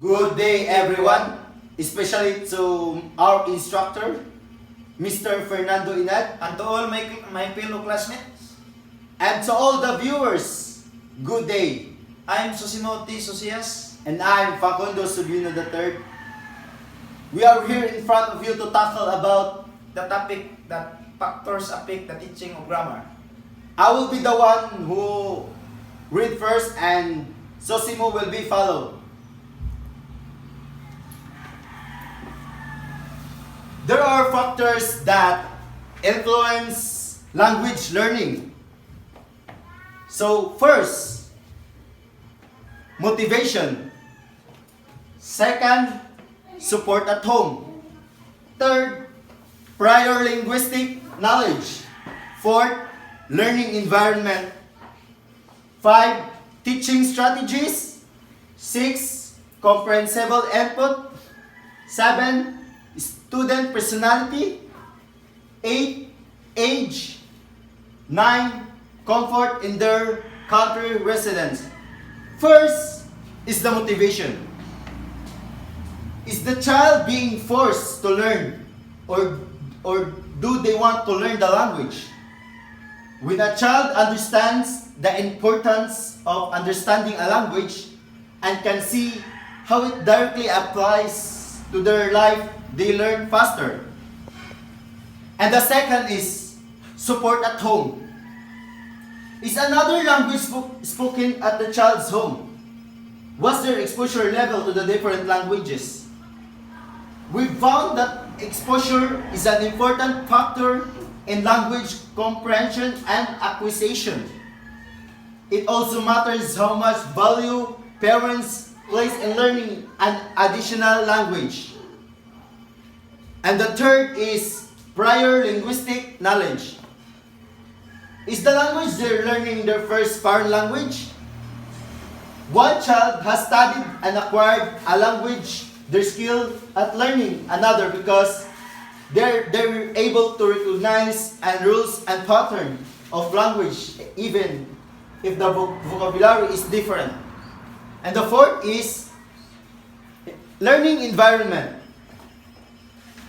Good day, everyone, especially to our instructor, Mr. Fernando Inad, And to all my fellow classmates, and to all the viewers, good day. I'm Sosimo T. Socias. And I'm Facundo Subino III. We are here in front of you to tackle about. The topic that factors affect the teaching of grammar. I will be the one who read first, and Sosimo will be followed. There are factors that influence language learning. So first, motivation. Second, support at home. Third, prior linguistic knowledge. Fourth, learning environment. 5, teaching strategies. 6, comprehensible input. 7, student personality. 8, age. 9, comfort in their country residence. First is the motivation. Is the child being forced to learn, or do they want to learn the language? When a child understands the importance of understanding a language and can see how it directly applies to their life, they learn faster. And the second is support at home. Is another language spoken at the child's home? What's their exposure level to the different languages? We found that exposure is an important factor in language comprehension and acquisition. It also matters how much value parents place in learning an additional language. And the third is prior linguistic knowledge. Is the language they're learning their first foreign language? One child has studied and acquired a language, they're skilled at learning another because they're able to recognize and rules and pattern of language even if the vocabulary is different. And the fourth is learning environment.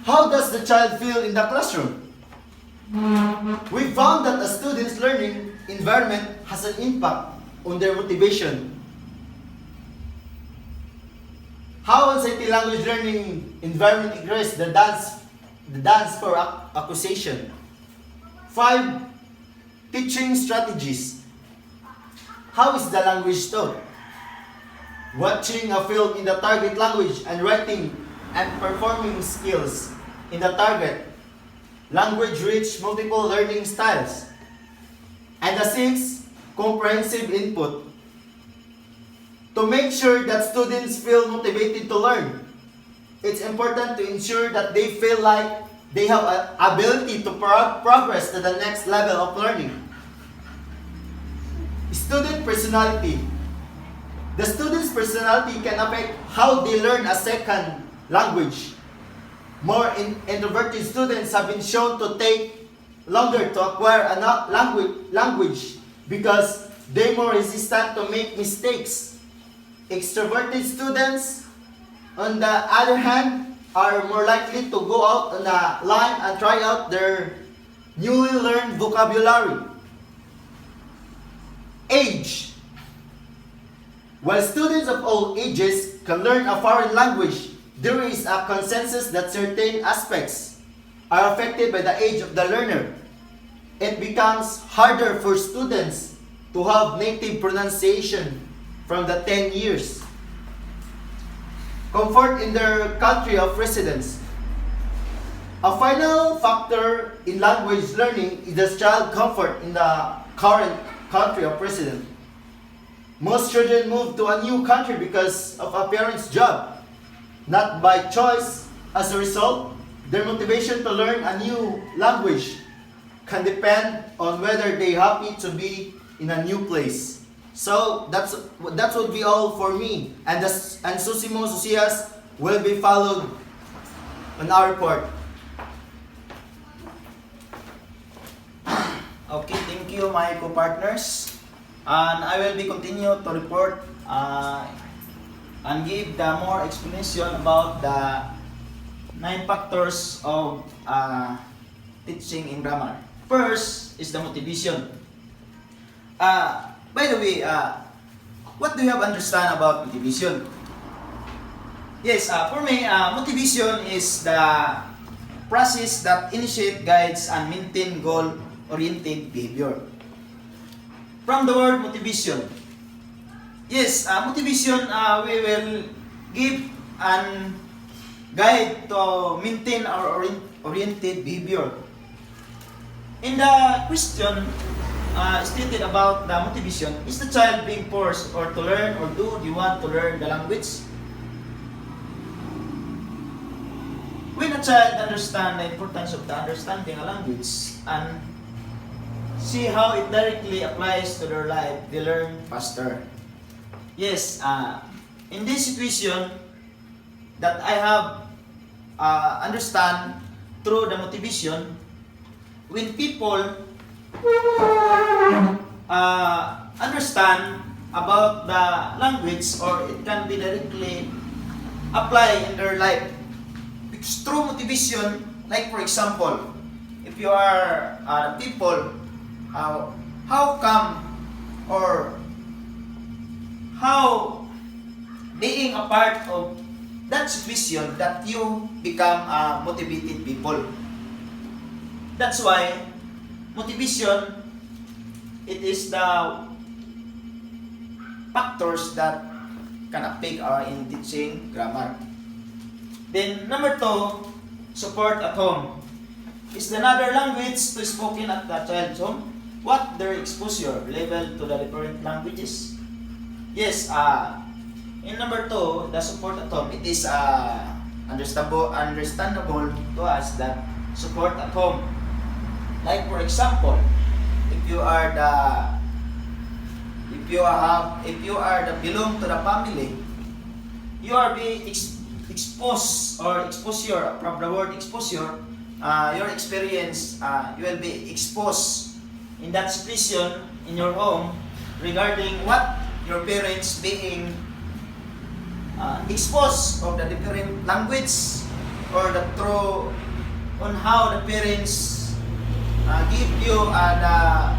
How does the child feel in the classroom? We found that a student's learning environment has an impact on their motivation. How anxiety language learning environment increases the dance for acquisition. 5, teaching strategies. How is the language taught? Watching a film in the target language and writing and performing skills in the target language reach multiple learning styles. And the 6, comprehensive input. To make sure that students feel motivated to learn, it's important to ensure that they feel like they have an ability to progress to the next level of learning. Student personality. The student's personality can affect how they learn a second language. More introverted students have been shown to take longer to acquire a language because they're more resistant to make mistakes. Extroverted students, on the other hand, are more likely to go out on a line and try out their newly learned vocabulary. Age. While students of all ages can learn a foreign language, there is a consensus that certain aspects are affected by the age of the learner. It becomes harder for students to have native pronunciation from the 10 years. Comfort in their country of residence. A final factor in language learning is the child comfort in the current country of residence. Most children move to a new country because of a parent's job, not by choice. As a result, their motivation to learn a new language can depend on whether they're happy to be in a new place. So that would be all for me, and Sosimo Socias will be followed on our report. Okay, thank you my co-partners. And I will be continue to report and give the more explanation about the 9 factors of teaching in grammar. First is the motivation. By the way, what do you have understand about motivation? Yes, for me, motivation is the process that initiate, guides, and maintain goal-oriented behavior. From the word motivation, yes, motivation we will give and guide to maintain our oriented behavior. In the question stated about the motivation, is the child being forced or to learn, or do you want to learn the language? When a child understands the importance of the understanding a language and see how it directly applies to their life, they learn faster. Yes, in this situation that I have understand through the motivation, when people understand about the language, or it can be directly applied in their life. Because through motivation, like for example, if you are people, how come or how being a part of that situation that you become motivated people. That's why motivation, it is the factors that can affect our in teaching grammar. Then number 2, support at home. Is another language to spoken at the child's home? What their exposure level to the different languages? Yes, in number 2, the support at home, it is understandable to us that support at home. Like for example, if you are the belong to the family, you are being exposed or exposure, from the word exposure, your experience, you will be exposed in that situation in your home regarding what your parents being exposed of the different language, or the through on how the parents give you the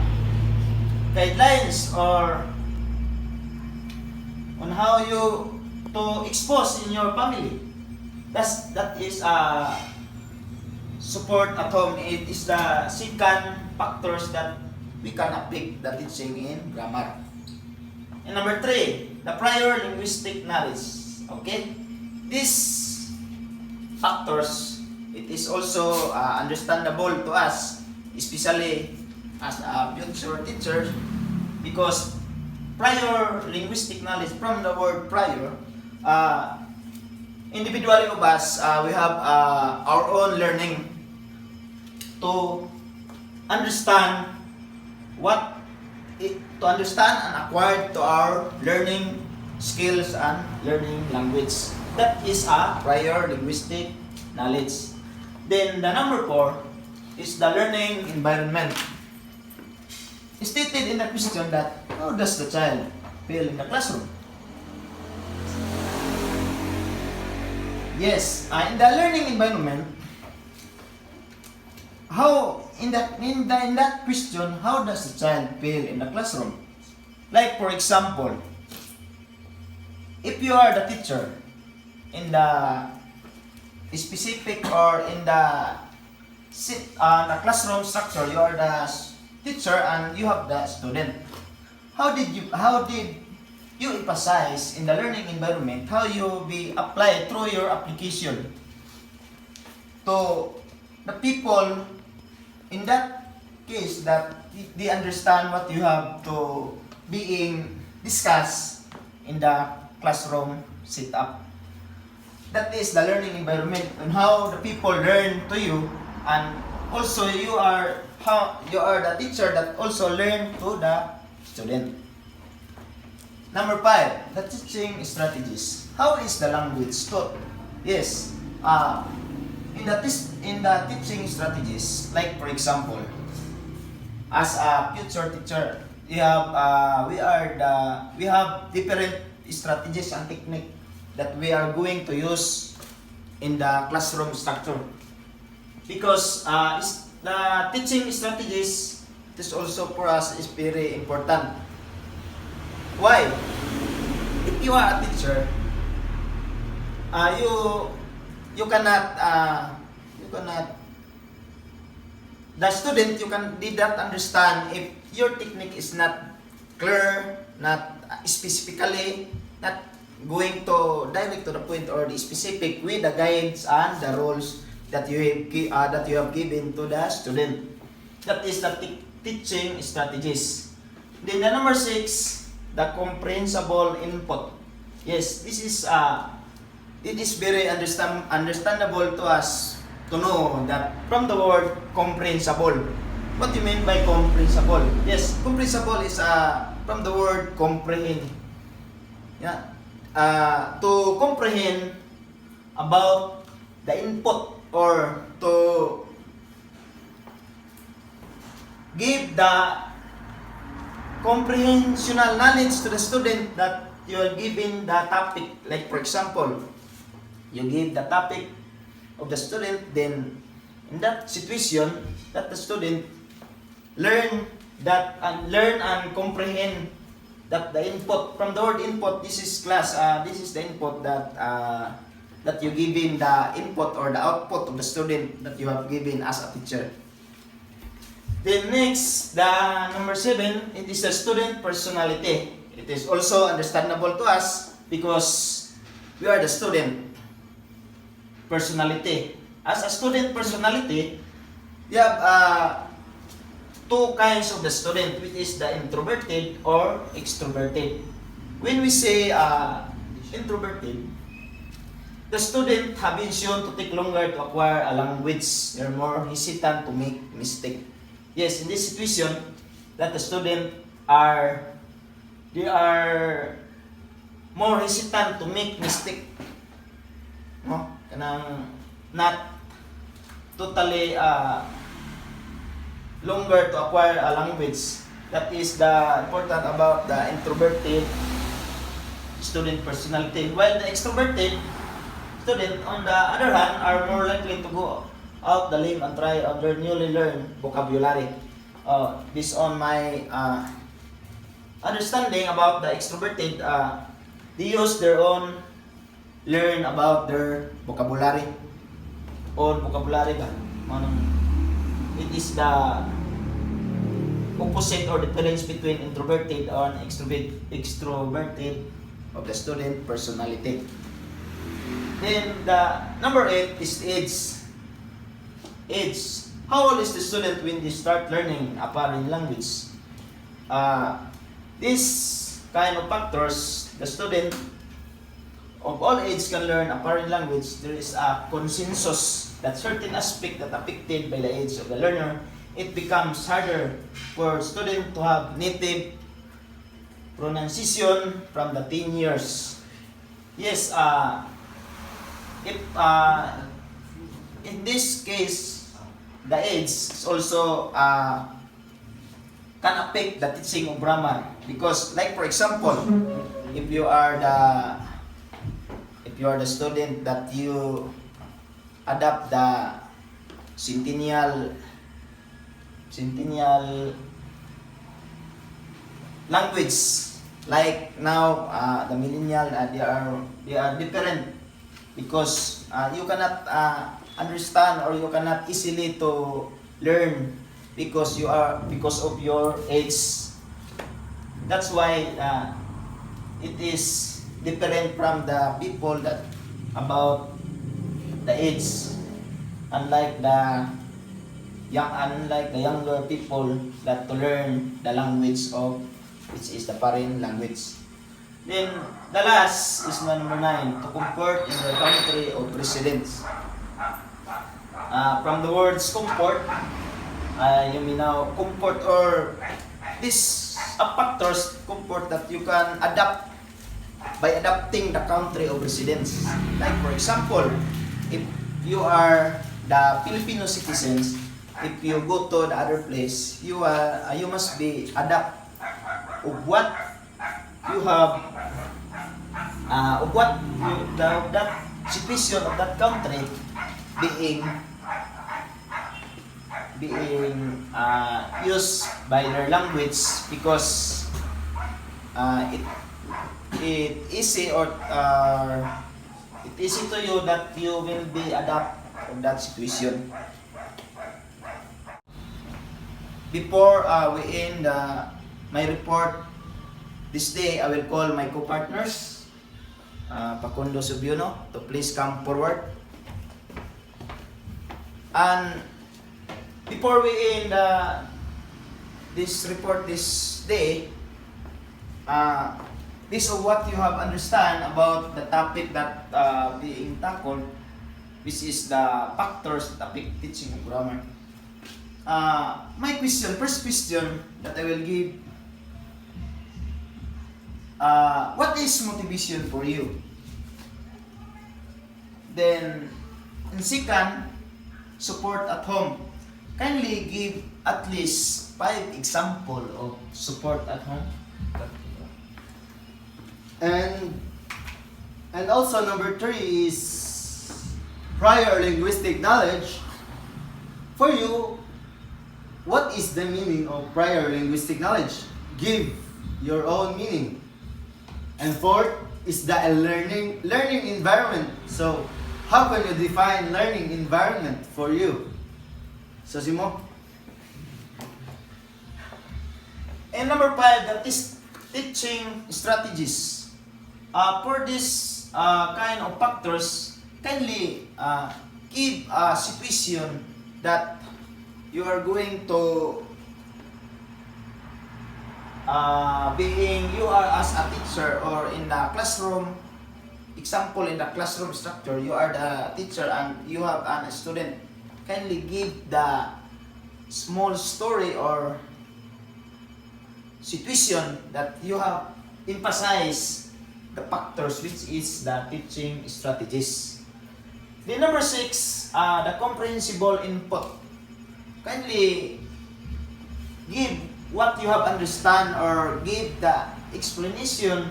guidelines, or on how you to expose in your family. That is support at home. It is the second factors that we can affect the teaching in grammar. And number 3, the prior linguistic knowledge. Okay, these factors, it is also understandable to us, especially as a future teacher, because prior linguistic knowledge, from the word prior, individually of us, we have our own learning to understand to understand and acquire to our learning skills and learning language. That is a prior linguistic knowledge. Then the number 4 is the learning environment. Stated in the question that how does the child feel in the classroom? Yes, in the learning environment, how in that question, how does the child feel in the classroom? Like for example, if you are the teacher in the specific, or in the classroom structure, you are the teacher and you have the student. How did you emphasize in the learning environment, how you be applied through your application to the people in that case, that they understand what you have to being discussed in the classroom setup. That is the learning environment, and how the people learn to you, and also you are the teacher that also learn to the student. Number 5, the teaching strategies. How is the language taught? Yes, in the teaching strategies, like for example, as a future teacher, we have different strategies and technique that we are going to use in the classroom structure. Because the teaching strategies, it is also for us is very important. Why? If you are a teacher, you cannot the student did not understand if your technique is not clear, not specifically, not going to direct to the point or the specific with the guides and the rules that you have given to the student. That is the teaching strategies. Then the number 6, the comprehensible input. Yes, this is it is very understandable to us to know that from the word comprehensible. What do you mean by comprehensible? Yes, comprehensible is from the word comprehend. Yeah. To comprehend about the input or to give the comprehensional knowledge to the student that you are giving the topic. Like for example, you give the topic of the student, then in that situation that the student learn and comprehend that the input from the word input, this is class, this is the input that you giving the input or the output of the student that you have given as a teacher. Then next, the number 7, it is the student personality. It is also understandable to us because we are the student personality. As a student personality, we have two kinds of the student, which is the introverted or extroverted. When we say introverted, the student have been shown to take longer to acquire a language. They are more hesitant to make mistake. Yes, in this situation, that the student they are more hesitant to make mistake. No? Kanang not totally longer to acquire a language. That is the important about the introverted student personality. While the extroverted student, on the other hand, are more likely to go out the limb and try other newly learned vocabulary. Based on my understanding about the extroverted, they use their own learn about their vocabulary. Own vocabulary ba? It is the opposite or difference between introverted and extroverted of the student personality. Then the number 8 is age. Age. How old is the student when they start learning a foreign language? This kind of factors, the student of all age can learn a foreign language. There is a consensus that certain aspect that affected by the age of the learner, it becomes harder for student to have native pronunciation from the teen years. Yes, if in this case, the age is also can affect the teaching of grammar, because like for example, if you are the student that you adapt the centennial language, like now the millennial, they are different because you cannot understand or you cannot easily to learn because of your age. That's why it is different from the people that about the age, unlike the younger people that to learn the language of which is the foreign language. Then the last is number 9, to comfort in the country of residence. From the words comfort, you mean now comfort or these factors comfort that you can adapt by adapting the country of residence. Like for example, if you are the Filipino citizens, if you go to the other place, you must be adapt of what you have of what that situation of that country being used by their language, because it easy it easy to you that you will be adapt of that situation. Before we end my report this day, I will call my co-partners, Facundo Subiuno, to please come forward. And before we end this report this day, this is what you have understand about the topic that being tackled, which is the factors that affect teaching of grammar. My question, first question that I will give, what is motivation for you? Then, in second, support at home. Kindly give at least 5 example of support at home. And also number 3 is prior linguistic knowledge. For you, what is the meaning of prior linguistic knowledge? Give your own meaning. And 4th is the learning environment. So, how can you define learning environment for you? So, Simo? And number 5, that is teaching strategies. For this kind of factors, kindly give a situation that you are going to you are as a teacher or in the classroom. Example, in the classroom structure, you are the teacher and you have a student. Kindly give the small story or situation that you have emphasized the factors, which is the teaching strategies. The number 6, the comprehensible input. Kindly give what you have understand or give the explanation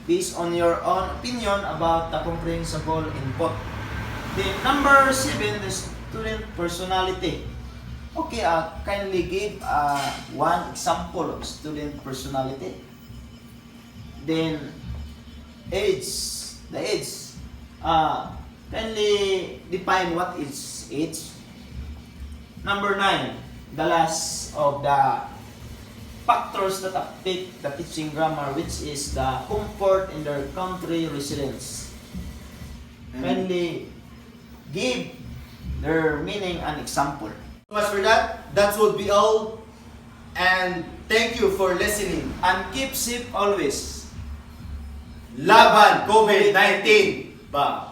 based on your own opinion about the comprehensible input. The number 7, the student personality. Okay, kindly give one example of student personality. Then age, the age. Kindly define what is age. Number 9, the last of the factors that affect the teaching grammar, which is the comfort in their country residence. Kindly give their meaning and example. So much for that. That would be all. And thank you for listening. And keep safe always. Laban COVID-19. Ba.